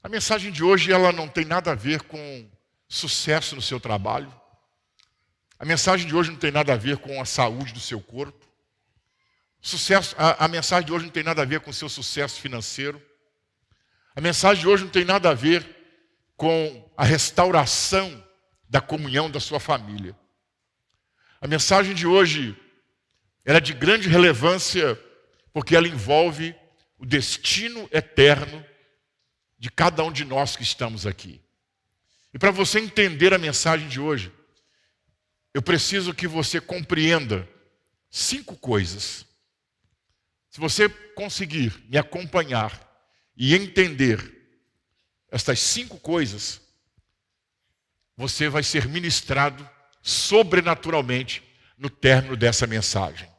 A mensagem de hoje ela não tem nada a ver com sucesso no seu trabalho. A mensagem de hoje não tem nada a ver com a saúde do seu corpo. A mensagem de hoje não tem nada a ver com o seu sucesso financeiro. A mensagem de hoje não tem nada a ver com a restauração da comunhão da sua família. A mensagem de hoje ela é de grande relevância porque ela envolve o destino eterno de cada um de nós que estamos aqui. E para você entender a mensagem de hoje, eu preciso que você compreenda 5 coisas. Se você conseguir me acompanhar e entender estas 5 coisas, você vai ser ministrado sobrenaturalmente no término dessa mensagem.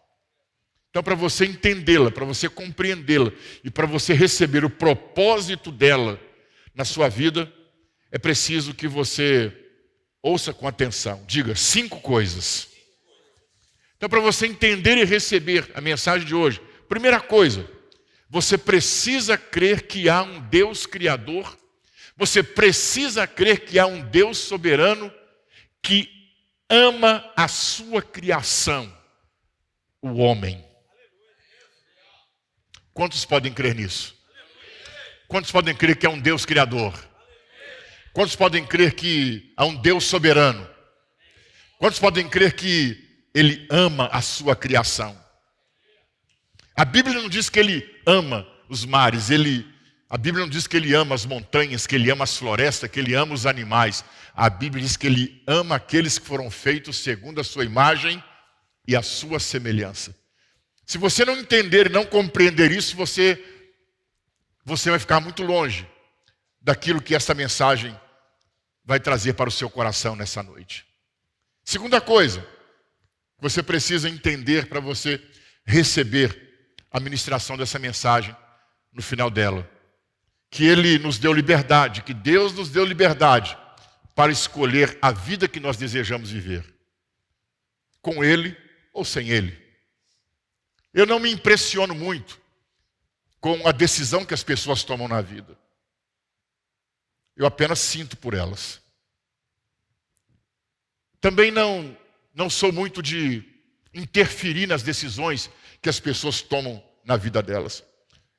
Então, para você entendê-la, para você compreendê-la e para você receber o propósito dela na sua vida, é preciso que você ouça com atenção. Diga 5 coisas. Então, para você entender e receber a mensagem de hoje, primeira coisa, você precisa crer que há um Deus Criador, você precisa crer que há um Deus soberano que ama a sua criação, o homem. Quantos podem crer nisso? Quantos podem crer que há um Deus Criador? Quantos podem crer que há um Deus soberano? Quantos podem crer que Ele ama a sua criação? A Bíblia não diz que Ele ama os mares, a Bíblia não diz que Ele ama as montanhas, que Ele ama as florestas, que Ele ama os animais. A Bíblia diz que Ele ama aqueles que foram feitos segundo a sua imagem e a sua semelhança. Se você não entender e não compreender isso, você vai ficar muito longe daquilo que essa mensagem vai trazer para o seu coração nessa noite. Segunda coisa, você precisa entender para você receber a ministração dessa mensagem no final dela. Que Ele nos deu liberdade, que Deus nos deu liberdade para escolher a vida que nós desejamos viver. Com Ele ou sem Ele. Eu não me impressiono muito com a decisão que as pessoas tomam na vida. Eu apenas sinto por elas. Também não sou muito de interferir nas decisões que as pessoas tomam na vida delas.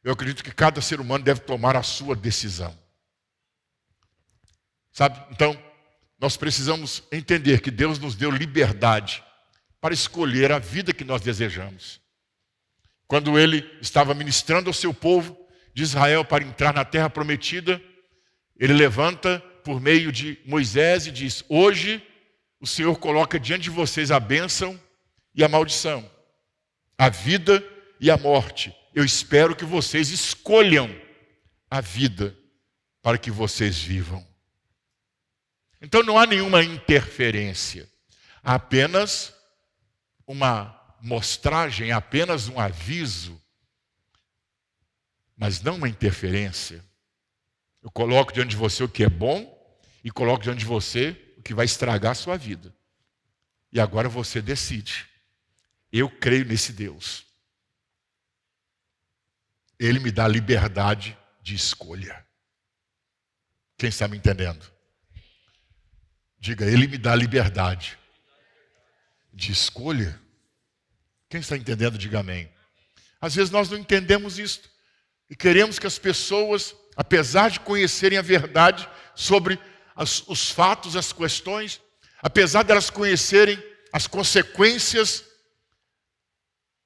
Eu acredito que cada ser humano deve tomar a sua decisão. Sabe? Então, nós precisamos entender que Deus nos deu liberdade para escolher a vida que nós desejamos. Quando Ele estava ministrando ao seu povo de Israel para entrar na terra prometida, Ele levanta por meio de Moisés e diz: hoje o Senhor coloca diante de vocês a bênção e a maldição, a vida e a morte. Eu espero que vocês escolham a vida para que vocês vivam. Então não há nenhuma interferência, há apenas uma mostragem, apenas um aviso, mas não uma interferência. Eu coloco diante de você o que é bom e coloco diante de você o que vai estragar a sua vida. E agora você decide. Eu creio nesse Deus. Ele me dá liberdade de escolha. Quem está me entendendo? Diga, Ele me dá liberdade de escolha. Quem está entendendo, diga amém. Às vezes nós não entendemos isso. E queremos que as pessoas, apesar de conhecerem a verdade sobre os fatos, as questões, apesar de elas conhecerem as consequências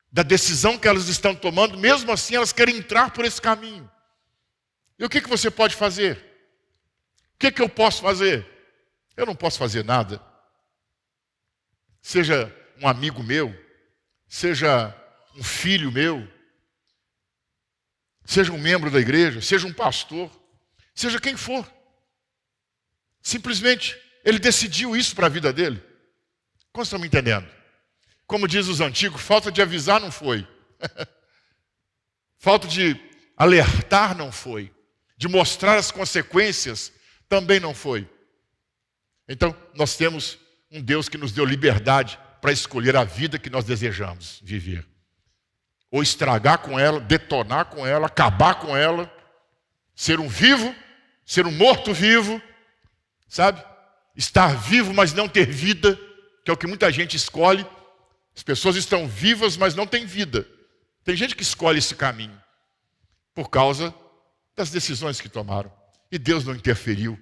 da decisão que elas estão tomando, mesmo assim elas querem entrar por esse caminho. E o que você pode fazer? O que eu posso fazer? Eu não posso fazer nada. Seja um amigo meu, seja um filho meu, seja um membro da igreja, seja um pastor, seja quem for. Simplesmente, ele decidiu isso para a vida dele. Como estão me entendendo? Como diz os antigos, falta de avisar não foi. Falta de alertar não foi. De mostrar as consequências também não foi. Então, nós temos um Deus que nos deu liberdade para escolher a vida que nós desejamos viver. Ou estragar com ela, detonar com ela, acabar com ela, ser um vivo ser um morto-vivo, sabe? Estar vivo, mas não ter vida, que é o que muita gente escolhe. As pessoas estão vivas, mas não têm vida. Tem gente que escolhe esse caminho por causa das decisões que tomaram. E Deus não interferiu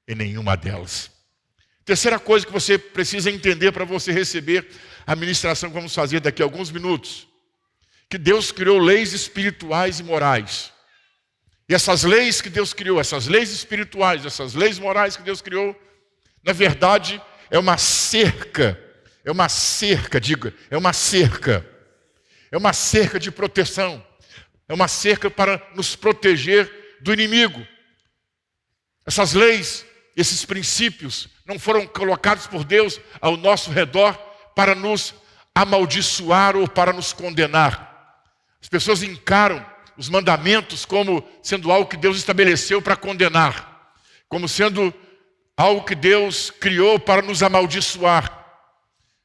em nenhuma delas. Terceira coisa que você precisa entender para você receber a ministração que vamos fazer daqui a alguns minutos. Que Deus criou leis espirituais e morais. E essas leis que Deus criou, essas leis espirituais, essas leis morais que Deus criou, na verdade, é uma cerca. É uma cerca de proteção. É uma cerca para nos proteger do inimigo. Essas leis, esses princípios, não foram colocados por Deus ao nosso redor para nos amaldiçoar ou para nos condenar. As pessoas encaram os mandamentos como sendo algo que Deus estabeleceu para condenar, como sendo algo que Deus criou para nos amaldiçoar.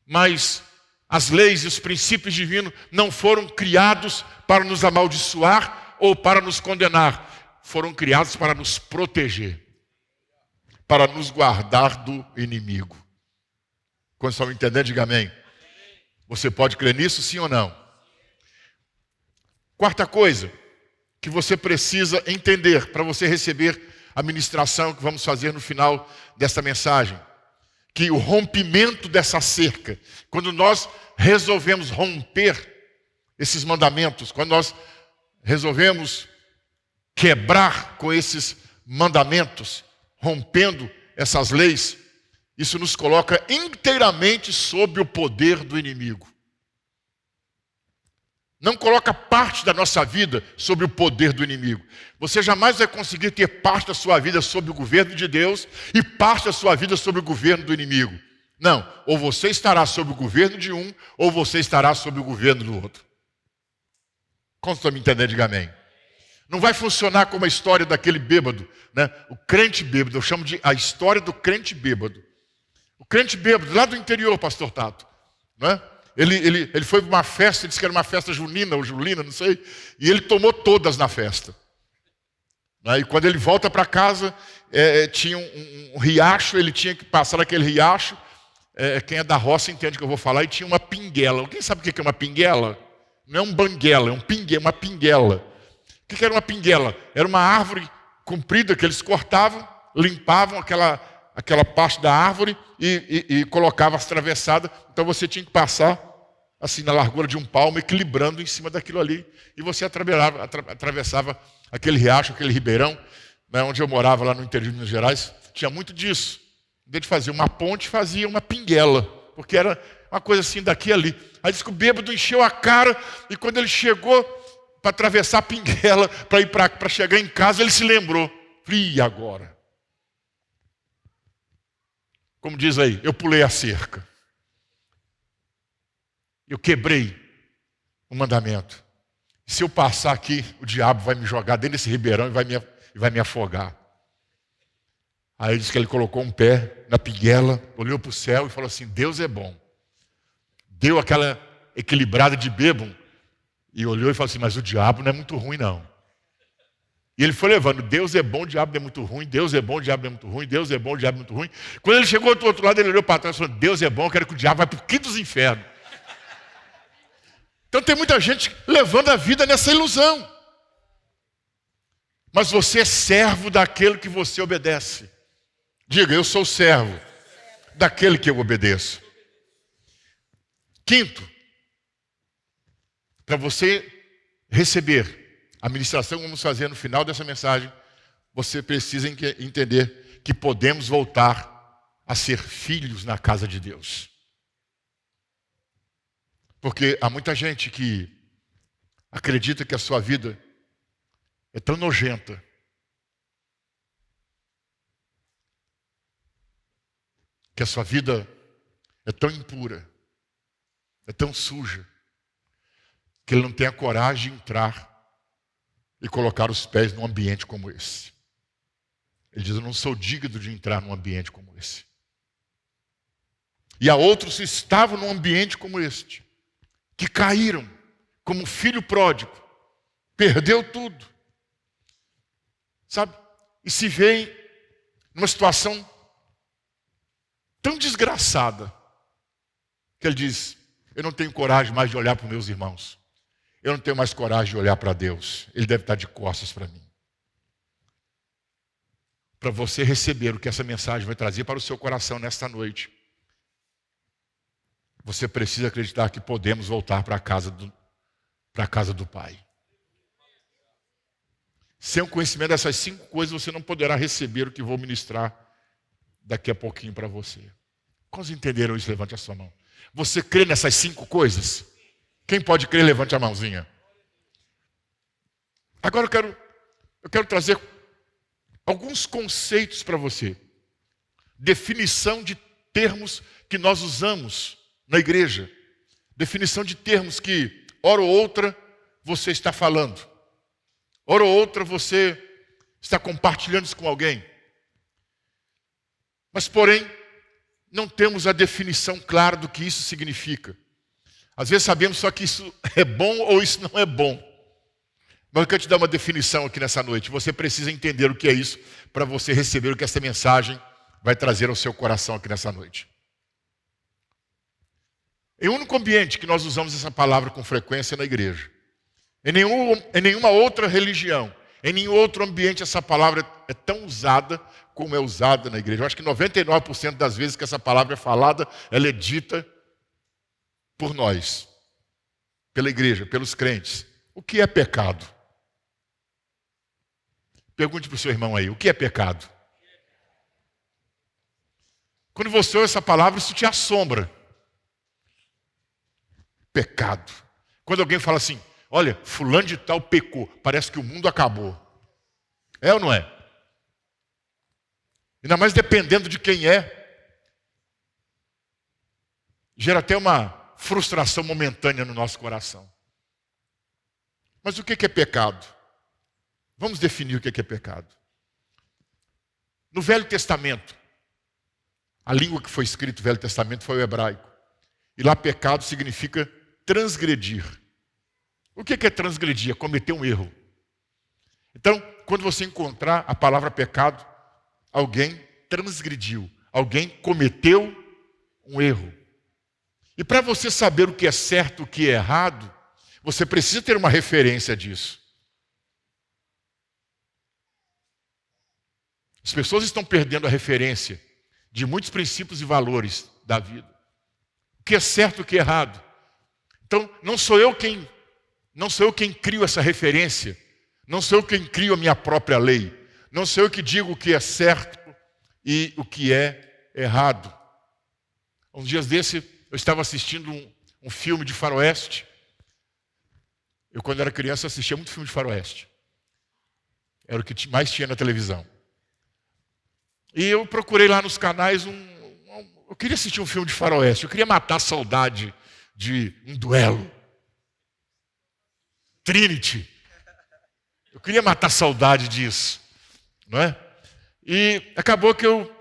Mas as leis e os princípios divinos não foram criados para nos amaldiçoar ou para nos condenar. Foram criados para nos proteger, para nos guardar do inimigo. Quando estão me entendendo, diga amém. Você pode crer nisso, sim ou não? Quarta coisa que você precisa entender para você receber a ministração que vamos fazer no final desta mensagem. Que o rompimento dessa cerca, quando nós resolvemos romper esses mandamentos, quando nós resolvemos quebrar com esses mandamentos, rompendo essas leis, isso nos coloca inteiramente sob o poder do inimigo. Não coloca parte da nossa vida sobre o poder do inimigo. Você jamais vai conseguir ter parte da sua vida sob o governo de Deus e parte da sua vida sob o governo do inimigo. Não, ou você estará sob o governo de um, ou você estará sob o governo do outro. Quantos estão me entendendo? Diga amém. Não vai funcionar como a história daquele bêbado, né? O crente bêbado, eu chamo de a história do crente bêbado. O crente bêbado, lá do interior, pastor Tato, né? Ele foi para uma festa, disse que era uma festa junina ou julina, não sei, e ele tomou todas na festa. E quando ele volta para casa, tinha um riacho, ele tinha que passar naquele riacho. Quem é da roça entende o que eu vou falar, e tinha uma pinguela. Alguém sabe o que é uma pinguela? Não é um banguela, é uma pinguela. O que era uma pinguela? Era uma árvore comprida que eles cortavam, limpavam aquela parte da árvore e colocavam as travessadas. Então você tinha que passar assim na largura de um palmo, equilibrando em cima daquilo ali. E você atravessava aquele riacho, aquele ribeirão, né, onde eu morava lá no interior de Minas Gerais. Tinha muito disso. Em vez de fazer uma ponte, fazia uma pinguela, porque era uma coisa assim daqui e ali. Aí disse que o bêbado encheu a cara, e quando ele chegou para atravessar a pinguela, para chegar em casa, ele se lembrou. E agora? Como diz aí, eu pulei a cerca. Eu quebrei o mandamento. E se eu passar aqui, o diabo vai me jogar dentro desse ribeirão e vai me afogar. Aí ele disse que ele colocou um pé na pinguela, olhou para o céu e falou assim, Deus é bom. Deu aquela equilibrada de bêbado e olhou e falou assim, mas o diabo não é muito ruim não. E ele foi levando, Deus é bom, o diabo não é muito ruim, Deus é bom, o diabo não é muito ruim, Deus é bom, o diabo é muito ruim. Quando ele chegou do outro lado, ele olhou para trás e falou, Deus é bom, eu quero que o diabo vá para o quinto dos infernos. Então tem muita gente levando a vida nessa ilusão. Mas você é servo daquele que você obedece. Diga, eu sou servo daquele que eu obedeço. Quinto, para você receber a ministração que vamos fazer no final dessa mensagem, você precisa entender que podemos voltar a ser filhos na casa de Deus. Porque há muita gente que acredita que a sua vida é tão nojenta, que a sua vida é tão impura, é tão suja, que ele não tem a coragem de entrar e colocar os pés num ambiente como esse. Ele diz, eu não sou digno de entrar num ambiente como esse. E há outros que estavam num ambiente como este, que caíram como filho pródigo, perdeu tudo. Sabe? e se vê numa situação tão desgraçada que ele diz: eu não tenho coragem mais de olhar para os meus irmãos. Eu não tenho mais coragem de olhar para Deus. Ele deve estar de costas para mim. Para você receber o que essa mensagem vai trazer para o seu coração nesta noite, você precisa acreditar que podemos voltar para a casa do Pai. Sem o conhecimento dessas 5 coisas, você não poderá receber o que vou ministrar daqui a pouquinho para você. Quantos entenderam isso? Levante a sua mão. Você crê nessas 5 coisas? Quem pode crer, levante a mãozinha. Agora eu quero trazer alguns conceitos para você. Definição de termos que nós usamos na igreja. Definição de termos que, hora ou outra, você está falando. Hora ou outra, você está compartilhando isso com alguém. Mas, porém, não temos a definição clara do que isso significa. Às vezes sabemos só que isso é bom ou isso não é bom. Mas eu quero te dar uma definição aqui nessa noite. Você precisa entender o que é isso para você receber o que essa mensagem vai trazer ao seu coração aqui nessa noite. Em um único ambiente que nós usamos essa palavra com frequência na igreja. Em nenhuma outra religião, em nenhum outro ambiente essa palavra é tão usada como é usada na igreja. Eu acho que 99% das vezes que essa palavra é falada, ela é dita por nós, pela igreja, pelos crentes. O que é pecado? Pergunte para o seu irmão aí, o que é pecado? Quando você ouve essa palavra, isso te assombra. Pecado. Quando alguém fala assim, olha, fulano de tal pecou, parece que o mundo acabou. É ou não é? Ainda mais dependendo de quem é. Gera até uma frustração momentânea no nosso coração. Mas o que é pecado? Vamos definir o que é pecado. No Velho Testamento, a língua que foi escrita no Velho Testamento foi o hebraico. E lá pecado significa transgredir. O que é transgredir? É cometer um erro. Então, quando você encontrar a palavra pecado, alguém transgrediu, alguém cometeu um erro. E para você saber o que é certo e o que é errado, você precisa ter uma referência disso. As pessoas estão perdendo a referência de muitos princípios e valores da vida. O que é certo e o que é errado. Então, não sou eu quem crio essa referência. Não sou eu quem crio a minha própria lei. Não sou eu que digo o que é certo e o que é errado. Uns dias desses, eu estava assistindo um filme de faroeste. Eu, quando era criança, assistia muito filme de faroeste. Era o que mais tinha na televisão. E eu procurei lá nos canais eu queria assistir um filme de faroeste. Eu queria matar a saudade de um duelo. Trinity. Eu queria matar a saudade disso. Não é? E acabou que eu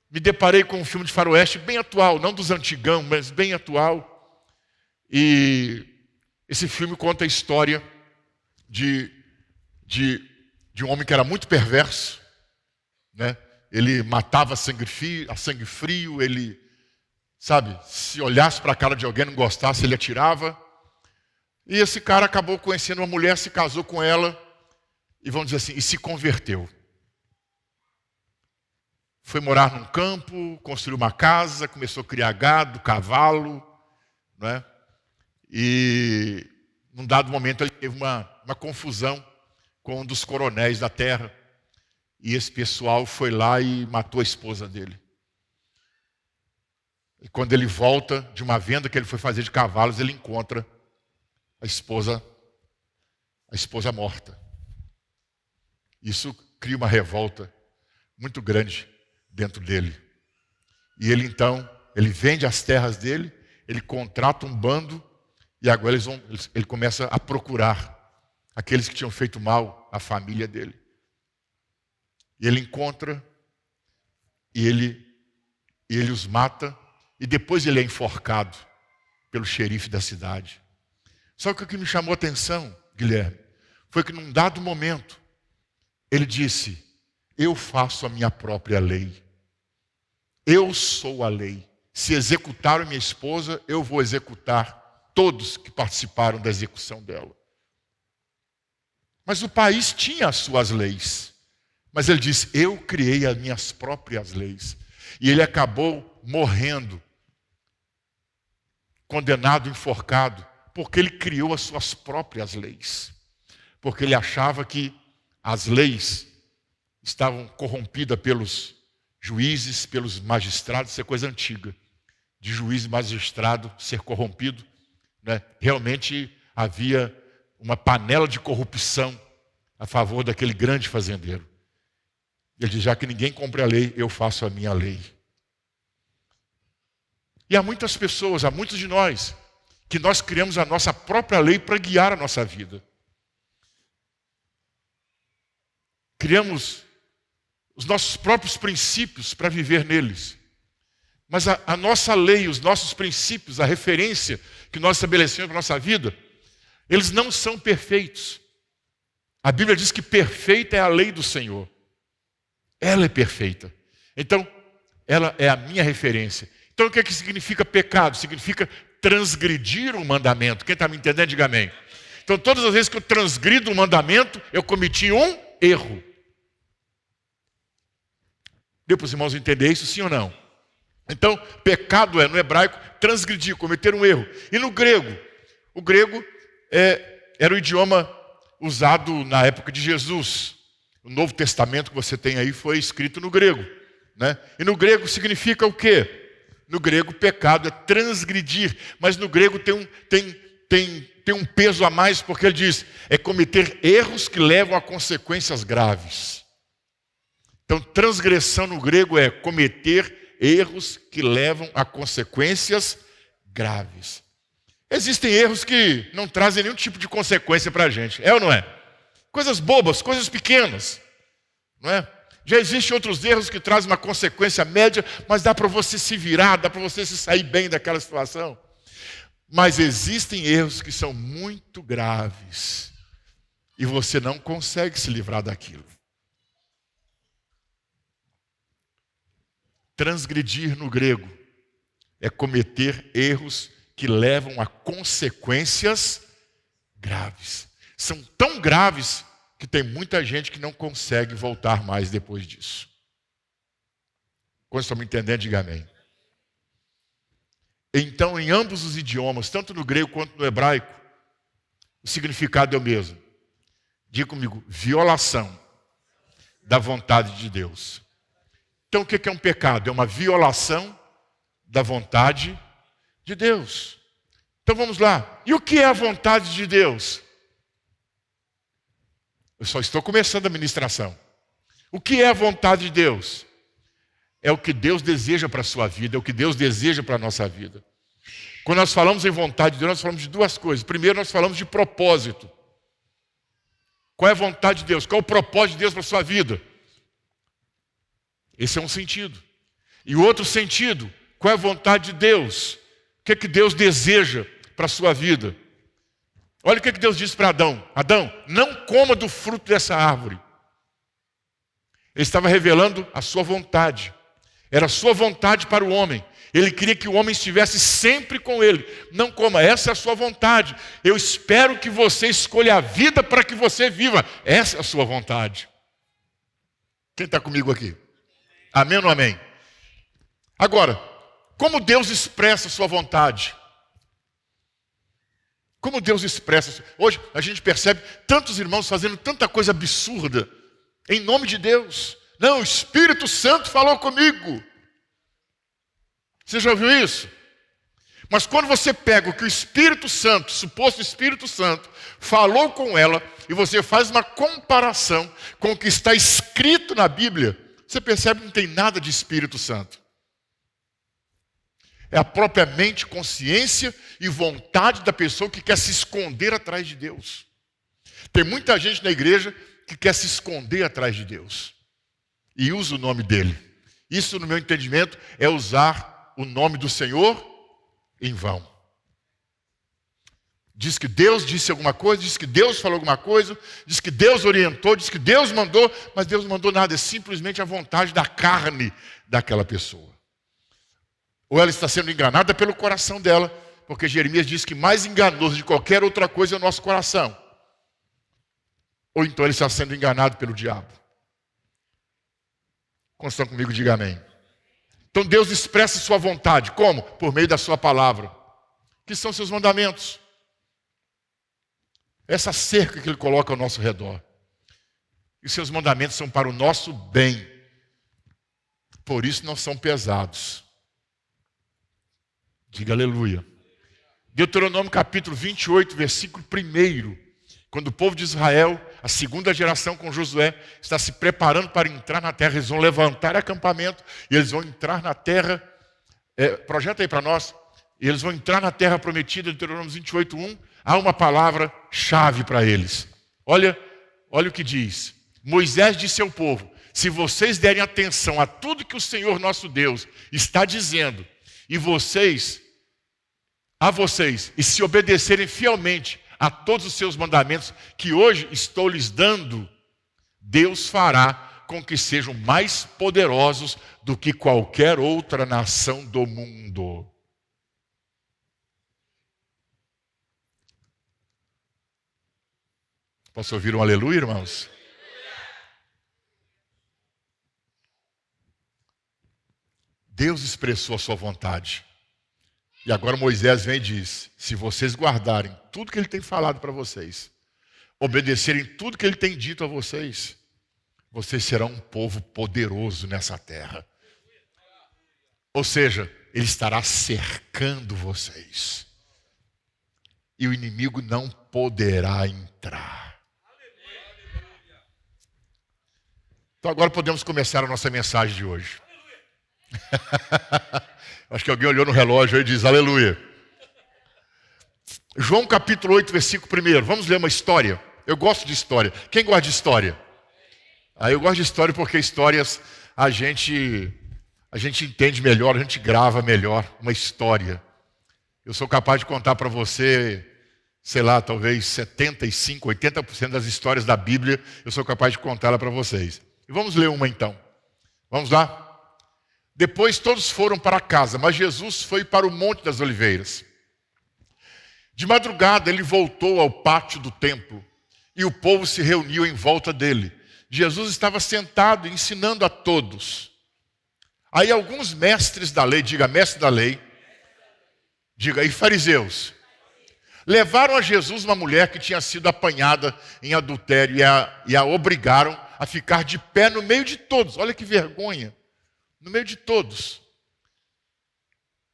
me deparei com um filme de faroeste bem atual. Não dos antigão, mas bem atual. E esse filme conta a história de um homem que era muito perverso. Né? Ele matava a sangue frio, ele, se olhasse para a cara de alguém e não gostasse, ele atirava. E esse cara acabou conhecendo uma mulher, se casou com ela, e vamos dizer assim, e se converteu. Foi morar num campo, construiu uma casa, começou a criar gado, cavalo, não é? E num dado momento ele teve uma confusão com um dos coronéis da terra. E esse pessoal foi lá e matou a esposa dele. E quando ele volta de uma venda que ele foi fazer de cavalos, ele encontra a esposa morta. Isso cria uma revolta muito grande dentro dele. E ele então, ele vende as terras dele, ele contrata um bando, e agora ele começa a procurar aqueles que tinham feito mal à família dele. E ele encontra, e ele os mata, e depois ele é enforcado pelo xerife da cidade. Só que o que me chamou a atenção, Guilherme, foi que num dado momento, ele disse, eu faço a minha própria lei. Eu sou a lei. Se executaram minha esposa, eu vou executar todos que participaram da execução dela. Mas o país tinha as suas leis. Mas ele diz, eu criei as minhas próprias leis. E ele acabou morrendo, condenado, enforcado, porque ele criou as suas próprias leis. Porque ele achava que as leis estavam corrompidas pelos juízes, pelos magistrados, isso é coisa antiga. De juiz e magistrado ser corrompido, né? Realmente havia uma panela de corrupção a favor daquele grande fazendeiro. Ele diz, já que ninguém cumpre a lei, eu faço a minha lei. E há muitas pessoas, há muitos de nós, que nós criamos a nossa própria lei para guiar a nossa vida. Criamos os nossos próprios princípios para viver neles. Mas a nossa lei, os nossos princípios, a referência que nós estabelecemos para a nossa vida, eles não são perfeitos. A Bíblia diz que perfeita é a lei do Senhor. Ela é perfeita. Então, ela é a minha referência. Então, o que é que significa pecado? Significa transgredir um mandamento. Quem está me entendendo, diga amém. Então, todas as vezes que eu transgrido um mandamento, eu cometi um erro. Deu para os irmãos entender isso, sim ou não? Então, pecado é, no hebraico, transgredir, cometer um erro. E no grego? O grego era o idioma usado na época de Jesus. O Novo Testamento que você tem aí foi escrito no grego, né? E no grego significa o quê? No grego, pecado é transgredir. Mas no grego tem um peso a mais, porque ele diz, é cometer erros que levam a consequências graves. Então, transgressão no grego é cometer erros que levam a consequências graves. Existem erros que não trazem nenhum tipo de consequência para a gente, é ou não é? Coisas bobas, coisas pequenas, não é? Já existem outros erros que trazem uma consequência média, mas dá para você se virar, dá para você se sair bem daquela situação. Mas existem erros que são muito graves e você não consegue se livrar daquilo. Transgredir no grego é cometer erros que levam a consequências graves. São tão graves que tem muita gente que não consegue voltar mais depois disso. Quando estão me entendendo, diga amém. Então, em ambos os idiomas, tanto no grego quanto no hebraico, o significado é o mesmo. Diga comigo, violação da vontade de Deus. Então, o que é um pecado? É uma violação da vontade de Deus. Então, vamos lá. E o que é a vontade de Deus? Eu só estou começando a ministração. O que é a vontade de Deus? É o que Deus deseja para a sua vida, é o que Deus deseja para a nossa vida. Quando nós falamos em vontade de Deus, nós falamos de duas coisas. Primeiro, nós falamos de propósito. Qual é a vontade de Deus? Qual é o propósito de Deus para a sua vida? Esse é um sentido. E o outro sentido, qual é a vontade de Deus? O que é que Deus deseja para a sua vida? Olha o que Deus disse para Adão. Adão, não coma do fruto dessa árvore. Ele estava revelando a sua vontade. Era a sua vontade para o homem. Ele queria que o homem estivesse sempre com ele. Não coma, essa é a sua vontade. Eu espero que você escolha a vida para que você viva. Essa é a sua vontade. Quem está comigo aqui? Amém ou não amém? Agora, como Deus expressa a sua vontade? Como Deus expressa. Hoje a gente percebe tantos irmãos fazendo tanta coisa absurda em nome de Deus. Não, o Espírito Santo falou comigo. Você já ouviu isso? Mas quando você pega o que o Espírito Santo, suposto Espírito Santo, falou com ela, e você faz uma comparação com o que está escrito na Bíblia, você percebe que não tem nada de Espírito Santo. É a própria mente, consciência e vontade da pessoa que quer se esconder atrás de Deus. Tem muita gente na igreja que quer se esconder atrás de Deus. E usa o nome dele. Isso, no meu entendimento, é usar o nome do Senhor em vão. Diz que Deus disse alguma coisa, diz que Deus falou alguma coisa, diz que Deus orientou, diz que Deus mandou, mas Deus não mandou nada, é simplesmente a vontade da carne daquela pessoa. Ou ela está sendo enganada pelo coração dela, porque Jeremias diz que mais enganoso de qualquer outra coisa é o nosso coração. Ou então ele está sendo enganado pelo diabo. Quando estão comigo, diga amém. Então Deus expressa sua vontade, como? Por meio da sua palavra, que são seus mandamentos. Essa cerca que ele coloca ao nosso redor. E seus mandamentos são para o nosso bem. Por isso não são pesados. Diga aleluia. Deuteronômio capítulo 28, versículo 1. Quando o povo de Israel, a segunda geração com Josué, está se preparando para entrar na terra, eles vão levantar acampamento e eles vão entrar na terra. Projeta aí para nós. E eles vão entrar na terra prometida, Deuteronômio 28, 1. Há uma palavra-chave para eles. Olha o que diz. Moisés disse ao povo: se vocês derem atenção a tudo que o Senhor nosso Deus está dizendo, e e se obedecerem fielmente a todos os seus mandamentos que hoje estou lhes dando, Deus fará com que sejam mais poderosos do que qualquer outra nação do mundo. Posso ouvir um aleluia, irmãos? Deus expressou a sua vontade. E agora Moisés vem e diz: se vocês guardarem tudo que ele tem falado para vocês, obedecerem tudo que ele tem dito a vocês, vocês serão um povo poderoso nessa terra. Ou seja, ele estará cercando vocês. E o inimigo não poderá entrar. Então agora podemos começar a nossa mensagem de hoje. Acho que alguém olhou no relógio e diz aleluia. João capítulo 8, versículo 1. Vamos ler uma história. Eu gosto de história. Quem gosta de história? Eu gosto de história porque histórias a gente entende melhor, a gente grava melhor uma história. Eu sou capaz de contar para você, sei lá, talvez 75%, 80% das histórias da Bíblia, eu sou capaz de contá-la para vocês. E vamos ler uma então. Vamos lá? Depois todos foram para casa, mas Jesus foi para o Monte das Oliveiras. De madrugada ele voltou ao pátio do templo e o povo se reuniu em volta dele. Jesus estava sentado ensinando a todos. Aí alguns mestres da lei, diga mestre da lei, diga, e fariseus, levaram a Jesus uma mulher que tinha sido apanhada em adultério e a obrigaram a ficar de pé no meio de todos. Olha que vergonha. No meio de todos.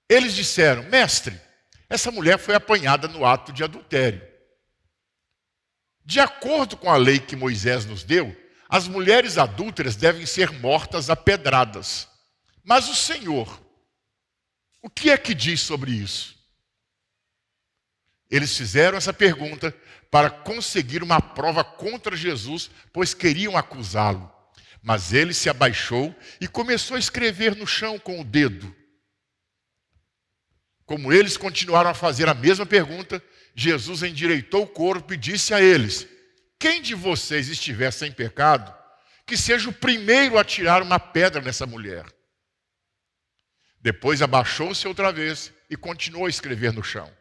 Eles disseram: mestre, essa mulher foi apanhada no ato de adultério. De acordo com a lei que Moisés nos deu, as mulheres adúlteras devem ser mortas a pedradas. Mas o Senhor, o que é que diz sobre isso? Eles fizeram essa pergunta para conseguir uma prova contra Jesus, pois queriam acusá-lo. Mas ele se abaixou e começou a escrever no chão com o dedo. Como eles continuaram a fazer a mesma pergunta, Jesus endireitou o corpo e disse a eles: quem de vocês estiver sem pecado, que seja o primeiro a tirar uma pedra nessa mulher. Depois abaixou-se outra vez e continuou a escrever no chão.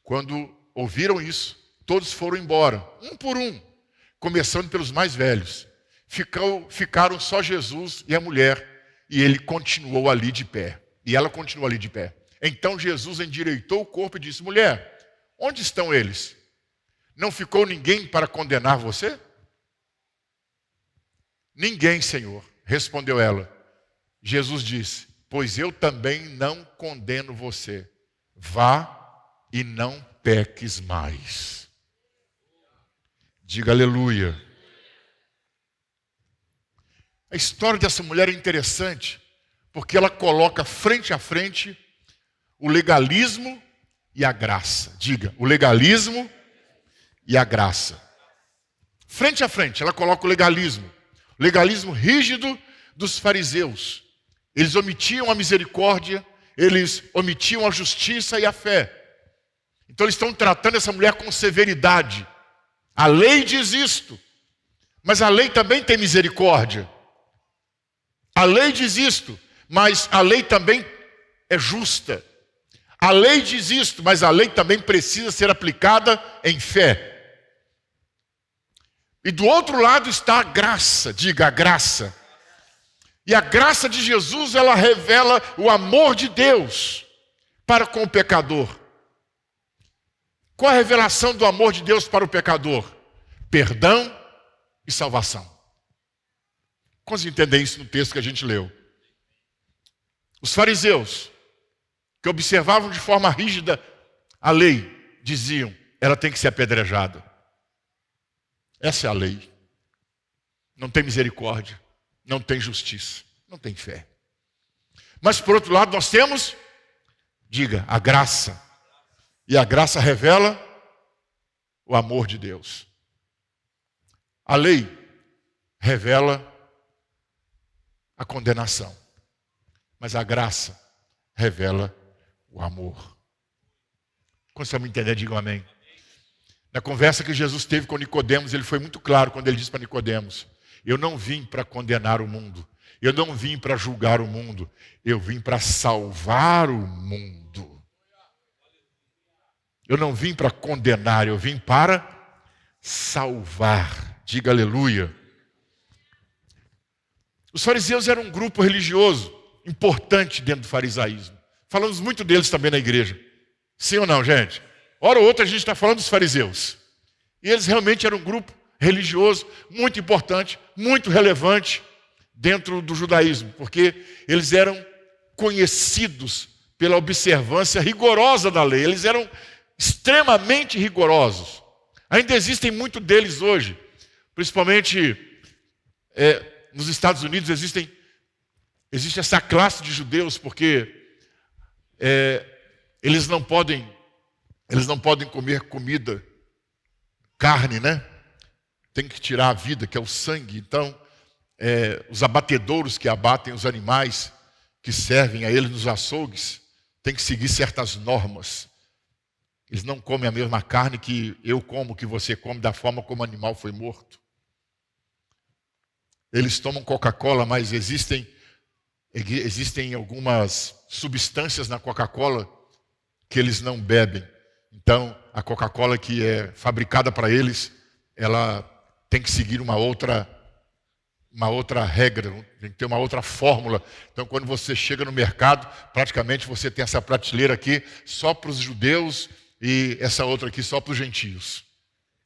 Quando ouviram isso, todos foram embora, um por um, começando pelos mais velhos. Ficaram só Jesus e a mulher, e ele continuou ali de pé. E ela continuou ali de pé. Então Jesus endireitou o corpo e disse: mulher, onde estão eles? Não ficou ninguém para condenar você? Ninguém, Senhor, respondeu ela. Jesus disse: pois eu também não condeno você. Vá e não peques mais. Diga aleluia. A história dessa mulher é interessante, porque ela coloca frente a frente o legalismo e a graça. Diga, o legalismo e a graça. Frente a frente, ela coloca o legalismo rígido dos fariseus. Eles omitiam a misericórdia, eles omitiam a justiça e a fé. Então eles estão tratando essa mulher com severidade. A lei diz isto, mas a lei também tem misericórdia. A lei diz isto, mas a lei também é justa. A lei diz isto, mas a lei também precisa ser aplicada em fé. E do outro lado está a graça, diga a graça. E a graça de Jesus, ela revela o amor de Deus para com o pecador. Qual a revelação do amor de Deus para o pecador? Perdão e salvação. Quantos entendem isso no texto que a gente leu? Os fariseus, que observavam de forma rígida a lei, diziam, ela tem que ser apedrejada. Essa é a lei. Não tem misericórdia, não tem justiça, não tem fé. Mas por outro lado nós temos, diga, a graça. E a graça revela o amor de Deus. A lei revela a condenação. Mas a graça revela o amor. Quando você me entender, digam amém. Na conversa que Jesus teve com Nicodemos, ele foi muito claro quando ele disse para Nicodemos: eu não vim para condenar o mundo. Eu não vim para julgar o mundo. Eu vim para salvar o mundo. Eu não vim para condenar, eu vim para salvar. Diga aleluia. Os fariseus eram um grupo religioso importante dentro do farisaísmo. Falamos muito deles também na igreja. Sim ou não, gente? Hora ou outra a gente está falando dos fariseus. E eles realmente eram um grupo religioso muito importante, muito relevante dentro do judaísmo, porque eles eram conhecidos pela observância rigorosa da lei. Eles eram extremamente rigorosos. Ainda existem muitos deles hoje, principalmente nos Estados Unidos existe essa classe de judeus, porque eles não podem comer comida, carne, né? Tem que tirar a vida, que é o sangue. Então, os abatedouros que abatem os animais que servem a eles nos açougues têm que seguir certas normas. Eles não comem a mesma carne que eu como, que você come, da forma como o animal foi morto. Eles tomam Coca-Cola, mas existem algumas substâncias na Coca-Cola que eles não bebem. Então, a Coca-Cola que é fabricada para eles, ela tem que seguir uma outra regra, tem que ter uma outra fórmula. Então, quando você chega no mercado, praticamente você tem essa prateleira aqui só para os judeus e essa outra aqui só para os gentios.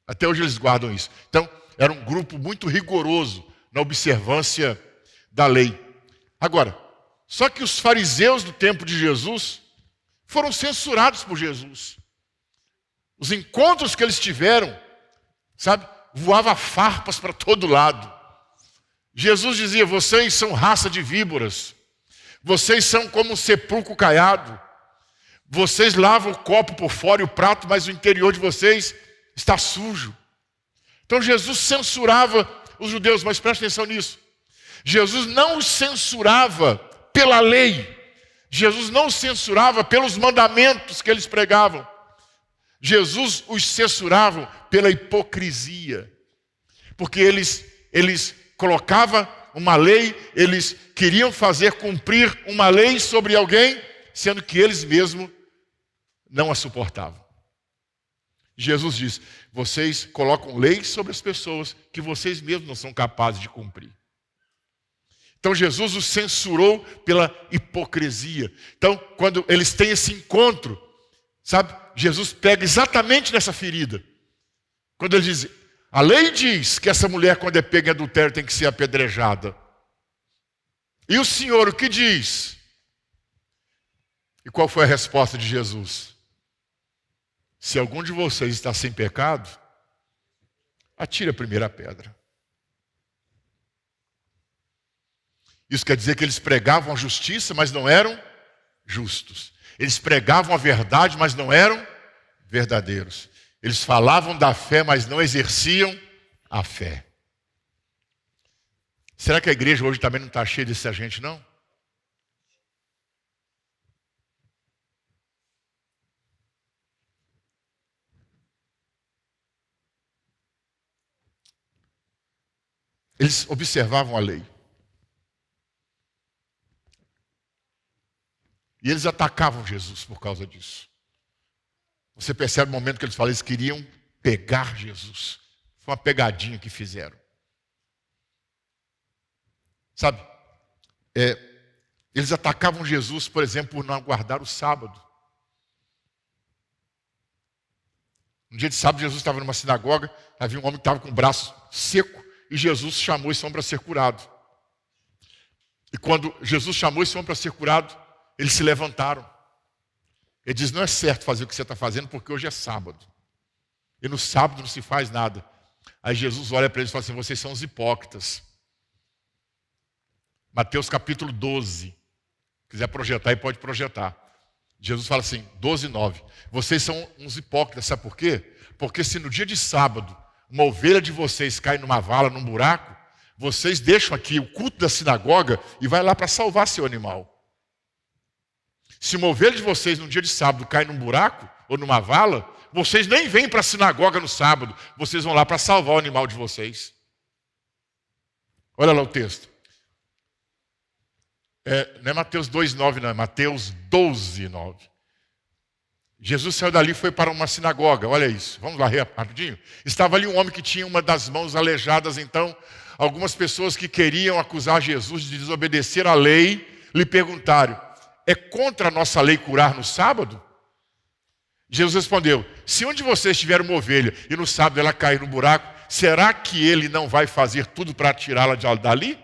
Até hoje eles guardam isso. Então, era um grupo muito rigoroso na observância da lei. Agora, só que os fariseus do tempo de Jesus foram censurados por Jesus. Os encontros que eles tiveram, sabe, voava farpas para todo lado. Jesus dizia: vocês são raça de víboras, vocês são como um sepulcro caiado, vocês lavam o copo por fora e o prato, mas o interior de vocês está sujo. Então Jesus censurava os judeus, mas preste atenção nisso. Jesus não os censurava pela lei. Jesus não os censurava pelos mandamentos que eles pregavam. Jesus os censurava pela hipocrisia. Porque eles colocavam uma lei, eles queriam fazer cumprir uma lei sobre alguém, sendo que eles mesmos não a suportavam. Jesus diz: vocês colocam leis sobre as pessoas que vocês mesmos não são capazes de cumprir. Então Jesus os censurou pela hipocrisia. Então, quando eles têm esse encontro, sabe, Jesus pega exatamente nessa ferida. Quando ele diz: a lei diz que essa mulher, quando é pega em adultério, tem que ser apedrejada. E o Senhor o que diz? E qual foi a resposta de Jesus? Se algum de vocês está sem pecado, atire a primeira pedra. Isso quer dizer que eles pregavam a justiça, mas não eram justos. Eles pregavam a verdade, mas não eram verdadeiros. Eles falavam da fé, mas não exerciam a fé. Será que a igreja hoje também não está cheia dessa gente, não? Eles observavam a lei. E eles atacavam Jesus por causa disso. Você percebe o momento que eles falam, eles queriam pegar Jesus. Foi uma pegadinha que fizeram. Sabe? Eles atacavam Jesus, por exemplo, por não guardar o sábado. Um dia de sábado, Jesus estava numa sinagoga, havia um homem que estava com o braço seco, e Jesus chamou esse homem para ser curado. E quando Jesus chamou esse homem para ser curado, eles se levantaram. Ele diz, não é certo fazer o que você está fazendo, porque hoje é sábado. E no sábado não se faz nada. Aí Jesus olha para eles e fala assim, vocês são os hipócritas. Mateus capítulo 12. Se quiser projetar aí, pode projetar. Jesus fala assim, 12:9. Vocês são uns hipócritas, sabe por quê? Porque se no dia de sábado, uma ovelha de vocês cai numa vala, num buraco, vocês deixam aqui o culto da sinagoga e vai lá para salvar seu animal. Se uma ovelha de vocês no dia de sábado cai num buraco ou numa vala, vocês nem vêm para a sinagoga no sábado, vocês vão lá para salvar o animal de vocês. Olha lá o texto. Não é Mateus 2:9, não, é Mateus 12:9. Jesus saiu dali e foi para uma sinagoga, olha isso, vamos lá rapidinho. Estava ali um homem que tinha uma das mãos aleijadas, então algumas pessoas que queriam acusar Jesus de desobedecer à lei, lhe perguntaram, é contra a nossa lei curar no sábado? Jesus respondeu, se um de vocês tiver uma ovelha e no sábado ela cair no buraco, será que ele não vai fazer tudo para tirá-la dali?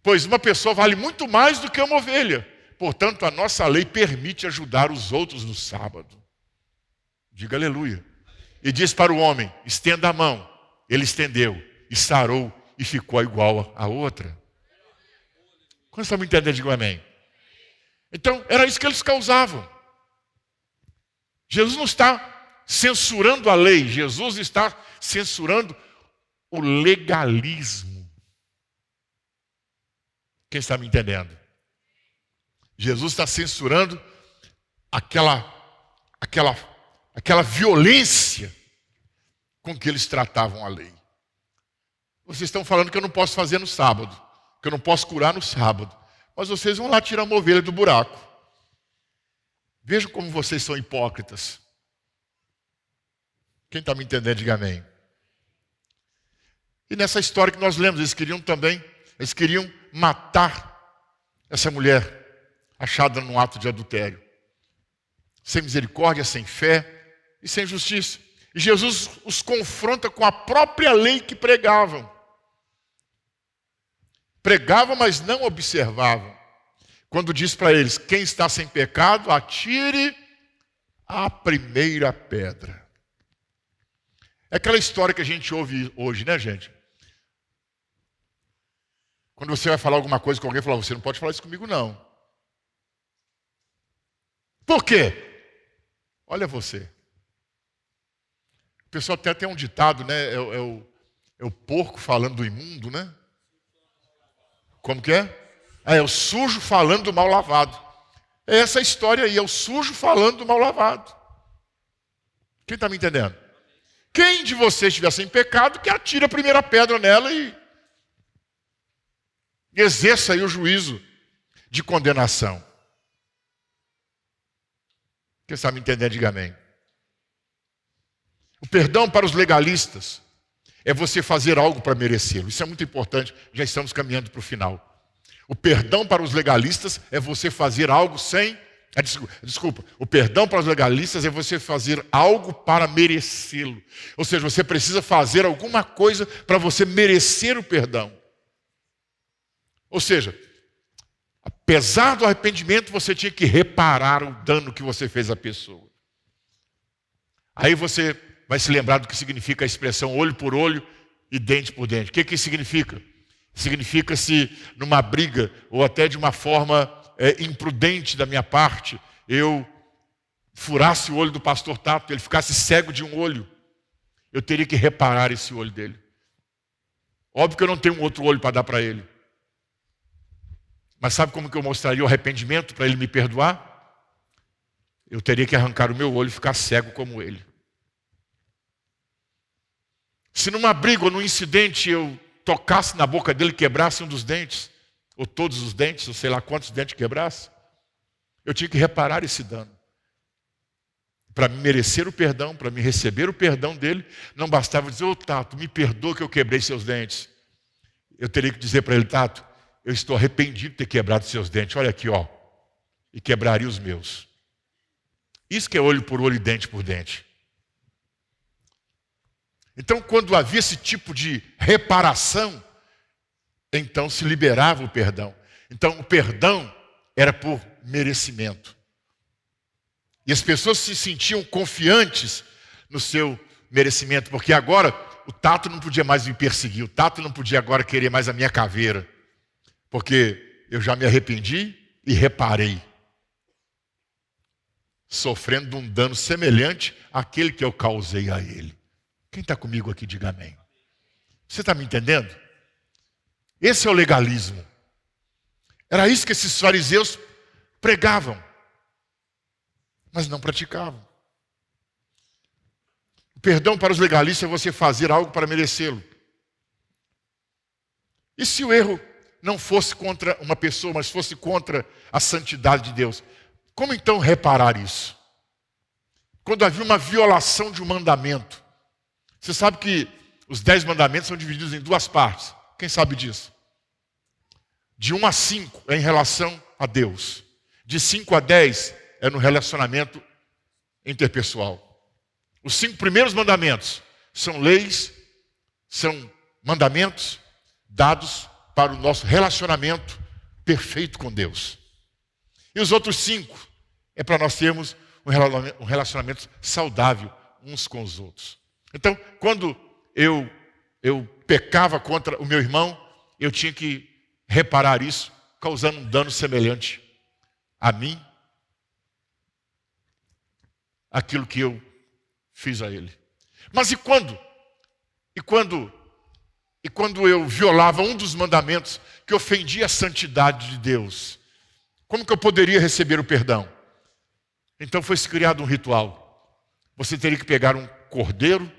Pois uma pessoa vale muito mais do que uma ovelha. Portanto, a nossa lei permite ajudar os outros no sábado. Diga aleluia. E diz para o homem, estenda a mão. Ele estendeu e sarou e ficou igual a outra. Quando estão me entendendo, diga amém. Então, era isso que eles causavam. Jesus não está censurando a lei, Jesus está censurando o legalismo. Quem está me entendendo? Jesus está censurando aquela violência com que eles tratavam a lei. Vocês estão falando que eu não posso fazer no sábado, que eu não posso curar no sábado, mas vocês vão lá tirar uma ovelha do buraco. Vejam como vocês são hipócritas. Quem está me entendendo, diga amém. E nessa história que nós lemos, eles queriam matar essa mulher achada num ato de adultério. Sem misericórdia, sem fé e sem justiça. E Jesus os confronta com a própria lei que pregavam. Pregavam, mas não observavam. Quando diz para eles, quem está sem pecado, atire a primeira pedra. É aquela história que a gente ouve hoje, né, gente? Quando você vai falar alguma coisa com alguém, fala, você não pode falar isso comigo, não. Por quê? Olha você. O pessoal até tem um ditado, né? É o porco falando do imundo, né? Como que é? É o sujo falando do mal lavado. É essa história aí, é o sujo falando do mal lavado. Quem está me entendendo? Quem de vocês estiver sem pecado, que atire a primeira pedra nela e exerça aí o juízo de condenação. Quem está me entendendo, diga amém. O perdão para os legalistas é você fazer algo para merecê-lo. Isso é muito importante, já estamos caminhando para o final. O perdão para os legalistas é você fazer algo sem... Desculpa. O perdão para os legalistas é você fazer algo para merecê-lo. Ou seja, você precisa fazer alguma coisa para você merecer o perdão. Ou seja, apesar do arrependimento, você tinha que reparar o dano que você fez à pessoa. Aí você vai se lembrar do que significa a expressão olho por olho e dente por dente. O que isso significa? Significa se numa briga ou até de uma forma imprudente da minha parte, eu furasse o olho do pastor Tato, ele ficasse cego de um olho, eu teria que reparar esse olho dele. Óbvio que eu não tenho um outro olho para dar para ele. Mas sabe como que eu mostraria o arrependimento para ele me perdoar? Eu teria que arrancar o meu olho e ficar cego como ele. Se numa briga ou num incidente eu tocasse na boca dele e quebrasse um dos dentes, ou todos os dentes, ou sei lá quantos dentes quebrasse, eu tinha que reparar esse dano. Para me merecer o perdão, para me receber o perdão dele, não bastava dizer, Tato, me perdoa que eu quebrei seus dentes. Eu teria que dizer para ele, Tato, eu estou arrependido de ter quebrado seus dentes, olha aqui, ó, e quebraria os meus. Isso que é olho por olho e dente por dente. Então, quando havia esse tipo de reparação, então se liberava o perdão. Então, o perdão era por merecimento. E as pessoas se sentiam confiantes no seu merecimento, porque agora o Tato não podia mais me perseguir, o Tato não podia agora querer mais a minha caveira, porque eu já me arrependi e reparei, sofrendo de um dano semelhante àquele que eu causei a ele. Quem está comigo aqui, diga amém. Você está me entendendo? Esse é o legalismo. Era isso que esses fariseus pregavam, mas não praticavam. O perdão para os legalistas é você fazer algo para merecê-lo. E se o erro não fosse contra uma pessoa, mas fosse contra a santidade de Deus? Como então reparar isso? Quando havia uma violação de um mandamento. Você sabe que os 10 mandamentos são divididos em 2 partes. Quem sabe disso? De 1 a 5 é em relação a Deus. De 5 a 10 é no relacionamento interpessoal. Os 5 primeiros mandamentos são leis, são mandamentos dados para o nosso relacionamento perfeito com Deus. E os outros 5 é para nós termos um relacionamento saudável uns com os outros. Então, quando eu pecava contra o meu irmão, eu tinha que reparar isso, causando um dano semelhante a mim, aquilo que eu fiz a ele. Mas e quando? E quando eu violava um dos mandamentos que ofendia a santidade de Deus? Como que eu poderia receber o perdão? Então foi-se criado um ritual. Você teria que pegar um cordeiro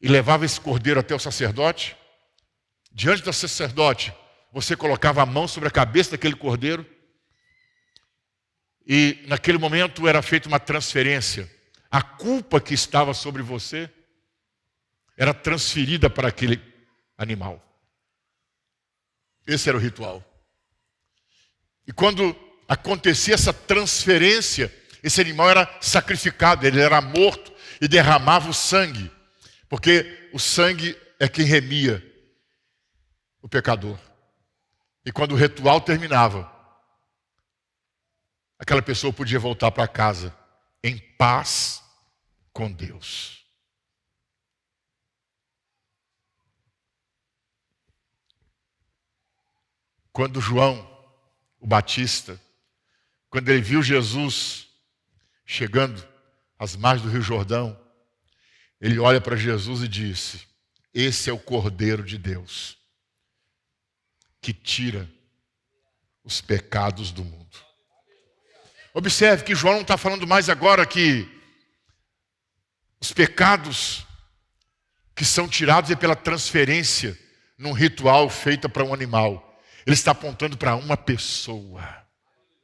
e levava esse cordeiro até o sacerdote. Diante do sacerdote, você colocava a mão sobre a cabeça daquele cordeiro e naquele momento era feita uma transferência. A culpa que estava sobre você era transferida para aquele animal. Esse era o ritual. E quando acontecia essa transferência, esse animal era sacrificado, ele era morto e derramava o sangue, porque o sangue é quem remia o pecador. E quando o ritual terminava, aquela pessoa podia voltar para casa em paz com Deus. Quando João, o Batista, quando ele viu Jesus chegando às margens do Rio Jordão, ele olha para Jesus e disse: esse é o Cordeiro de Deus, que tira os pecados do mundo. Observe que João não está falando mais agora que os pecados que são tirados é pela transferência num ritual feito para um animal. Ele está apontando para uma pessoa.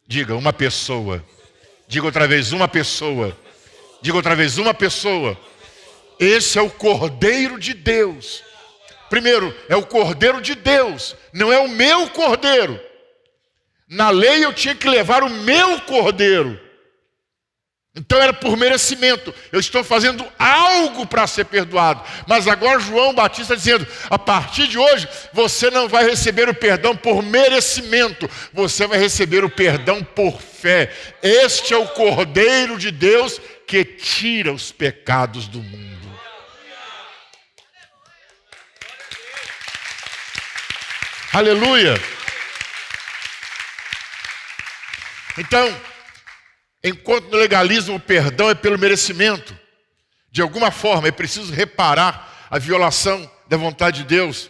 Diga, uma pessoa. Diga outra vez, uma pessoa. Diga outra vez, uma pessoa. Esse é o Cordeiro de Deus. Primeiro, é o Cordeiro de Deus, não é o meu cordeiro. Na lei eu tinha que levar o meu cordeiro. Então era por merecimento. Eu estou fazendo algo para ser perdoado. Mas agora João Batista está dizendo: a partir de hoje você não vai receber o perdão por merecimento. Você vai receber o perdão por fé. Este é o Cordeiro de Deus que tira os pecados do mundo. Aleluia! Então, enquanto no legalismo o perdão é pelo merecimento, de alguma forma é preciso reparar a violação da vontade de Deus,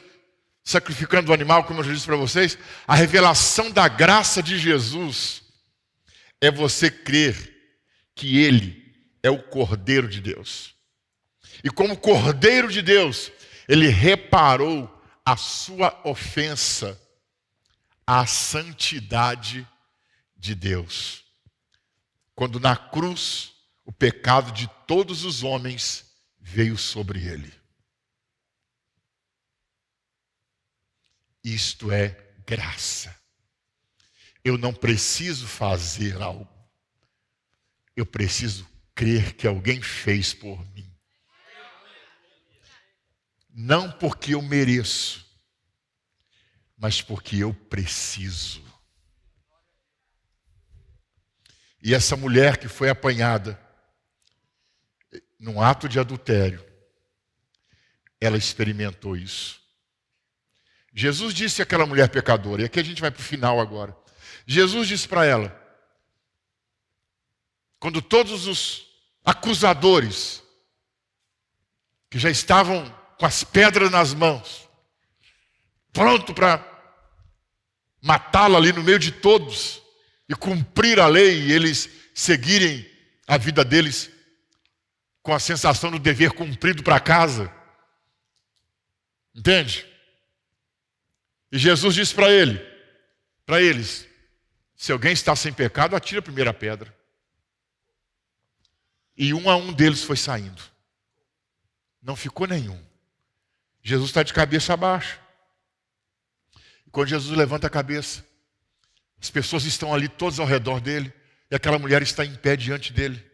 sacrificando o animal, como eu já disse para vocês. A revelação da graça de Jesus é você crer que Ele é o Cordeiro de Deus. E como Cordeiro de Deus, ele reparou a sua ofensa à santidade de Deus. Quando na cruz o pecado de todos os homens veio sobre ele. Isto é graça. Eu não preciso fazer algo. Eu preciso crer que alguém fez por mim. Não porque eu mereço, mas porque eu preciso. E essa mulher que foi apanhada num ato de adultério, ela experimentou isso. Jesus disse àquela mulher pecadora, e aqui a gente vai para o final agora. Jesus disse para ela, quando todos os acusadores, que já estavam com as pedras nas mãos, pronto para matá-la ali no meio de todos, e cumprir a lei, e eles seguirem a vida deles com a sensação do dever cumprido para casa. Entende? E Jesus disse para eles, se alguém está sem pecado, atire a primeira pedra. E um a um deles foi saindo. Não ficou nenhum. Jesus está de cabeça abaixo. E quando Jesus levanta a cabeça, as pessoas estão ali todas ao redor dele, e aquela mulher está em pé diante dele.